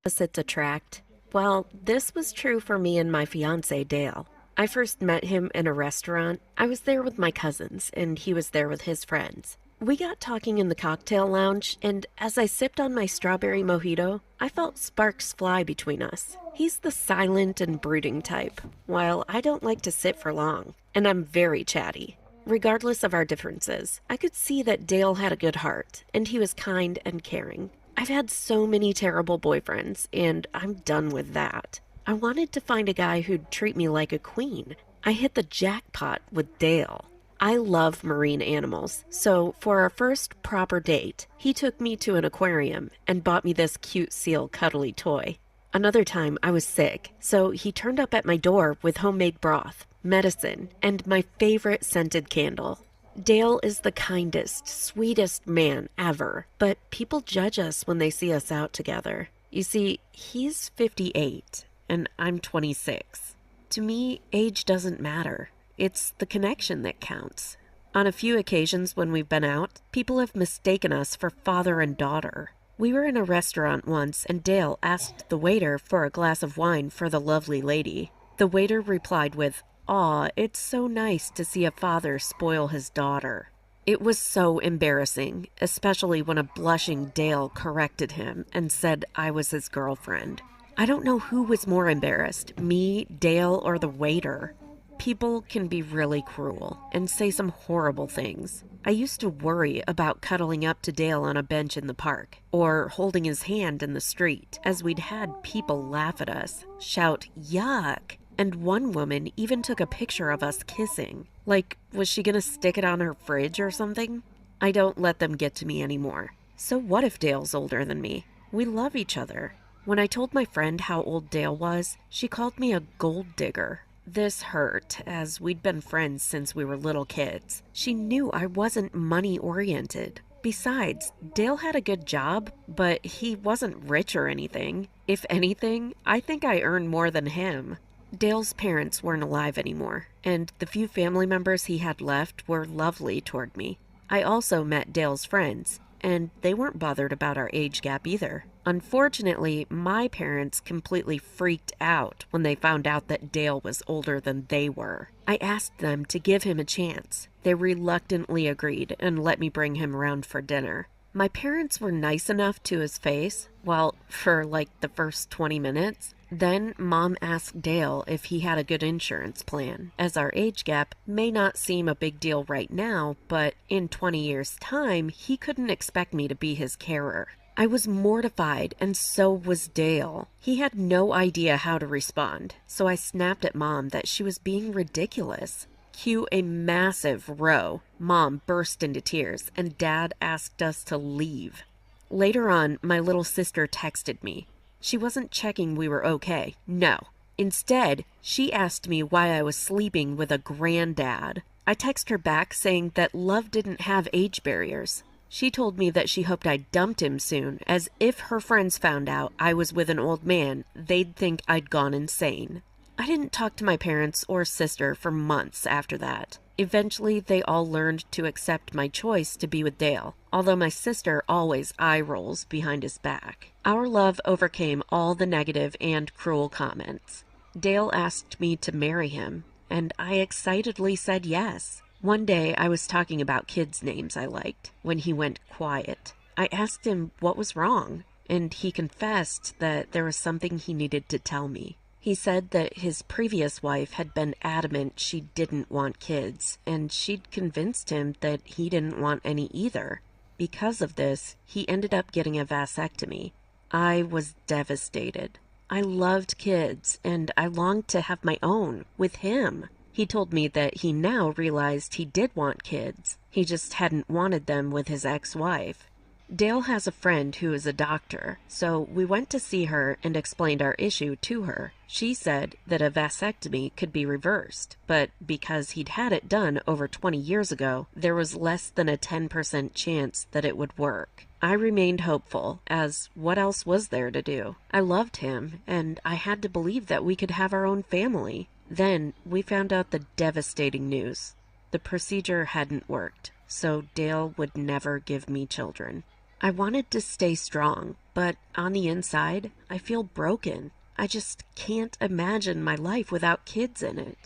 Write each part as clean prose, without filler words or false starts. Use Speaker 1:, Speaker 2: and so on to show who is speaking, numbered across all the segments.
Speaker 1: Opposites attract. Well, this was true for me and my fiance, Dale. I first met him in a restaurant. I was there with my cousins, and he was there with his friends. We got talking in the cocktail lounge, and as I sipped on my strawberry mojito, I felt sparks fly between us. He's the silent and brooding type, while I don't like to sit for long, and I'm very chatty. Regardless of our differences, I could see that Dale had a good heart, and he was kind and caring. I've had so many terrible boyfriends, and I'm done with that. I wanted to find a guy who'd treat me like a queen. I hit the jackpot with Dale. I love marine animals, so for our first proper date, he took me to an aquarium and bought me this cute seal cuddly toy. Another time I was sick, so he turned up at my door with homemade broth, medicine, and my favorite scented candle. Dale is the kindest, sweetest man ever, but people judge us when they see us out together. You see, he's 58 and I'm 26. To me, age doesn't matter. It's the connection that counts. On a few occasions when we've been out, people have mistaken us for father and daughter. We were in a restaurant once and Dale asked the waiter for a glass of wine for the lovely lady. The waiter replied with, "Aw, it's so nice to see a father spoil his daughter." It was so embarrassing, especially when a blushing Dale corrected him and said I was his girlfriend. I don't know who was more embarrassed, me, Dale, or the waiter. People can be really cruel and say some horrible things. I used to worry about cuddling up to Dale on a bench in the park or holding his hand in the street as we'd had people laugh at us, shout, "Yuck!" And one woman even took a picture of us kissing. Like, was she gonna stick it on her fridge or something? I don't let them get to me anymore. So what if Dale's older than me? We love each other. When I told my friend how old Dale was, she called me a gold digger. This hurt, as we'd been friends since we were little kids. She knew I wasn't money-oriented. Besides, Dale had a good job, but he wasn't rich or anything. If anything, I think I earned more than him. Dale's parents weren't alive anymore, and the few family members he had left were lovely toward me. I also met Dale's friends, and they weren't bothered about our age gap either. Unfortunately, my parents completely freaked out when they found out that Dale was older than they were. I asked them to give him a chance. They reluctantly agreed and let me bring him around for dinner. My parents were nice enough to his face, well, for like the first 20 minutes. Then Mom asked Dale if he had a good insurance plan, as our age gap may not seem a big deal right now, but in 20 years' time, he couldn't expect me to be his carer. I was mortified, and so was Dale. He had no idea how to respond, so I snapped at Mom that she was being ridiculous. Cue a massive row. Mom burst into tears, and Dad asked us to leave. Later on, my little sister texted me. She wasn't checking we were okay. No. Instead, she asked me why I was sleeping with a granddad. I texted her back saying that love didn't have age barriers. She told me that she hoped I dumped him soon, as if her friends found out I was with an old man, they'd think I'd gone insane. I didn't talk to my parents or sister for months after that. Eventually, they all learned to accept my choice to be with Dale, although my sister always eye rolls behind his back. Our love overcame all the negative and cruel comments. Dale asked me to marry him, and I excitedly said yes. One day, I was talking about kids' names I liked when he went quiet. I asked him what was wrong, and he confessed that there was something he needed to tell me. He said that his previous wife had been adamant she didn't want kids, and she'd convinced him that he didn't want any either. Because of this, he ended up getting a vasectomy. I was devastated. I loved kids, and I longed to have my own, with him. He told me that he now realized he did want kids. He just hadn't wanted them with his ex-wife. Dale has a friend who is a doctor, so we went to see her and explained our issue to her. She said that a vasectomy could be reversed, but because he'd had it done over 20 years ago, there was less than a 10% chance that it would work. I remained hopeful, as what else was there to do? I loved him, and I had to believe that we could have our own family. Then we found out the devastating news. The procedure hadn't worked, so Dale would never give me children. I wanted to stay strong, but on the inside, I feel broken. I just can't imagine my life without kids in it.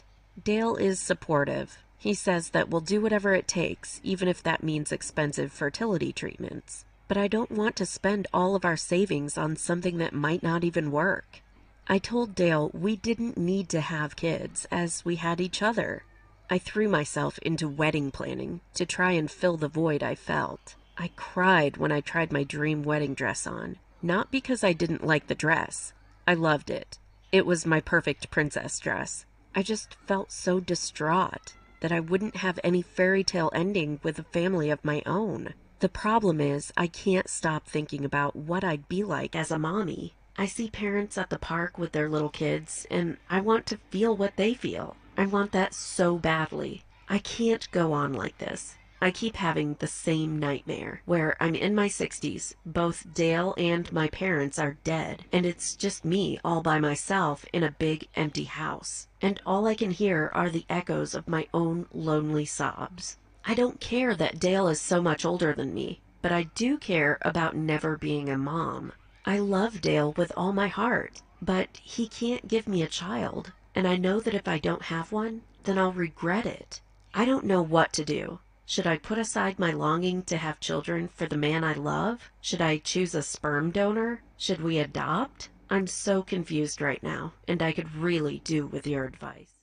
Speaker 1: Dale is supportive. He says that we'll do whatever it takes, even if that means expensive fertility treatments. But I don't want to spend all of our savings on something that might not even work. I told Dale we didn't need to have kids, as we had each other. I threw myself into wedding planning to try and fill the void I felt. I cried when I tried my dream wedding dress on, not because I didn't like the dress. I loved it. It was my perfect princess dress. I just felt so distraught that I wouldn't have any fairy tale ending with a family of my own. The problem is I can't stop thinking about what I'd be like as a mommy. I see parents at the park with their little kids, and I want to feel what they feel. I want that so badly. I can't go on like this. I keep having the same nightmare where I'm in my 60s, both Dale and my parents are dead, and it's just me all by myself in a big empty house. And all I can hear are the echoes of my own lonely sobs. I don't care that Dale is so much older than me, but I do care about never being a mom. I love Dale with all my heart, but he can't give me a child, and I know that if I don't have one, then I'll regret it. I don't know what to do. Should I put aside my longing to have children for the man I love? Should I choose a sperm donor? Should we adopt? I'm so confused right now, and I could really do with your advice.